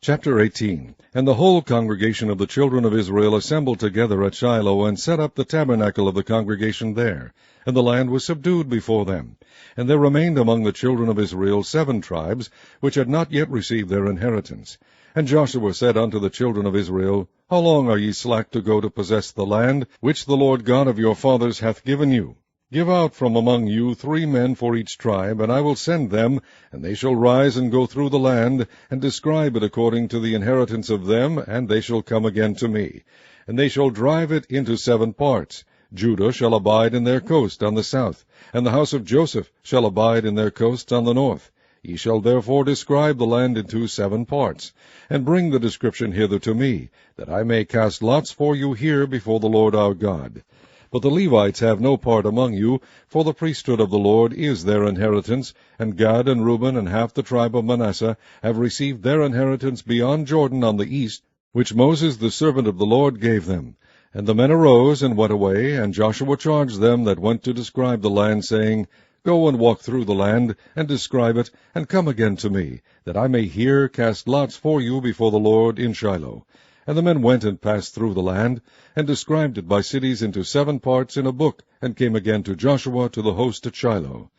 Chapter 18. And the whole congregation of the children of Israel assembled together at Shiloh, and set up the tabernacle of the congregation there. And the land was subdued before them. And there remained among the children of Israel 7 tribes, which had not yet received their inheritance. And Joshua said unto the children of Israel, How long are ye slack to go to possess the land, which the Lord God of your fathers hath given you? Give out from among you 3 men for each tribe, and I will send them, and they shall rise and go through the land, and describe it according to the inheritance of them, and they shall come again to me. And they shall drive it into 7 parts. Judah shall abide in their coast on the south, and the house of Joseph shall abide in their coasts on the north. Ye shall therefore describe the land into 7 parts, and bring the description hither to me, that I may cast lots for you here before the Lord our God. But the Levites have no part among you, for the priesthood of the Lord is their inheritance, and Gad and Reuben and half the tribe of Manasseh have received their inheritance beyond Jordan on the east, which Moses the servant of the Lord gave them. And the men arose and went away, and Joshua charged them that went to describe the land, saying, Go and walk through the land, and describe it, and come again to me, that I may here cast lots for you before the Lord in Shiloh. And the men went and passed through the land, and described it by cities into 7 parts in a book, and came again to Joshua to the host at Shiloh.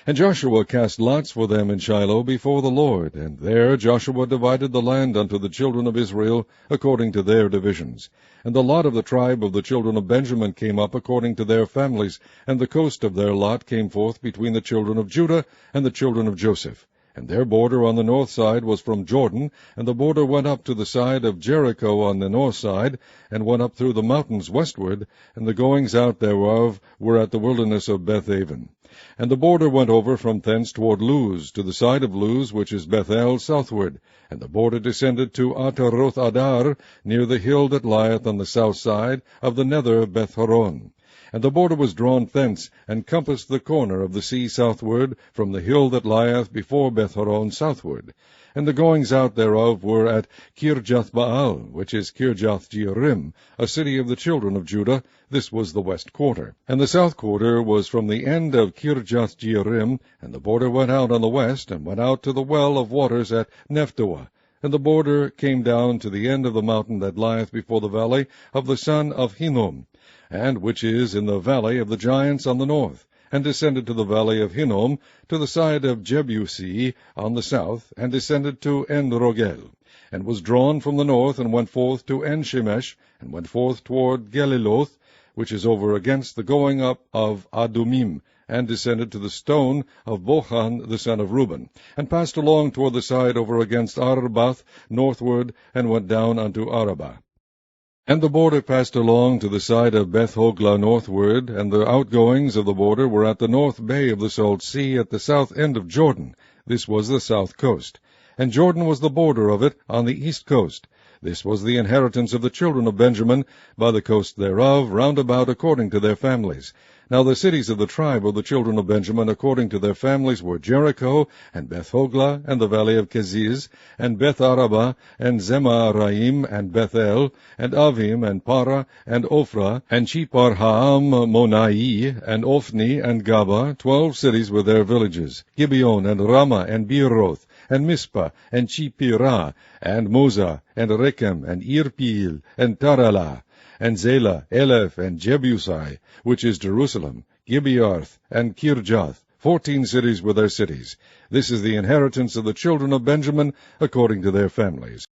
And Joshua cast lots for them in Shiloh before the Lord, and there Joshua divided the land unto the children of Israel according to their divisions. And the lot of the tribe of the children of Benjamin came up according to their families, and the coast of their lot came forth between the children of Judah and the children of Joseph. And their border on the north side was from Jordan, and the border went up to the side of Jericho on the north side, and went up through the mountains westward, and the goings out thereof were at the wilderness of Beth Aven. And the border went over from thence toward Luz, to the side of Luz, which is Bethel, southward. And the border descended to Ataroth Adar, near the hill that lieth on the south side of the Nether Beth Horon. And the border was drawn thence, and compassed the corner of the sea southward, from the hill that lieth before Beth Horon southward. And the goings out thereof were at Kirjath-Baal, which is Kirjath-Jearim, a city of the children of Judah. This was the west quarter. And the south quarter was from the end of Kirjath-Jearim, and the border went out on the west, and went out to the well of waters at Nephtoah. And the border came down to the end of the mountain that lieth before the valley of the son of Hinnom, and which is in the valley of the giants on the north, and descended to the valley of Hinnom, to the side of Jebusi on the south, and descended to En-Rogel, and was drawn from the north, and went forth to En-Shemesh, and went forth toward Geliloth, which is over against the going up of Adumim, and descended to the stone of Bochan the son of Reuben, and passed along toward the side over against Arbath northward, and went down unto Arabah. And the border passed along to the side of Beth-Hoglah northward, and the outgoings of the border were at the north bay of the salt sea, at the south end of Jordan. This was the south coast. And Jordan was the border of it on the east coast. This was the inheritance of the children of Benjamin, by the coast thereof, round about according to their families. Now the cities of the tribe of the children of Benjamin according to their families were Jericho, and Beth-Hoglah, and the valley of Keziz, and Beth-Arabah, and Zemaraim, and Bethel, and Avim, and Parah, and Ophrah, and Cheparhaam-Monai, and Ophni, and Gaba, 12 cities with their villages, Gibeon, and Ramah, and Beeroth, and Mizpah, and Chipirah, and Moza, and Rechem, and Irpeel, and Taralah, and Zelah, Eleph, and Jebusi, which is Jerusalem, Gibearth, and Kirjath, 14 cities with their cities. This is the inheritance of the children of Benjamin according to their families.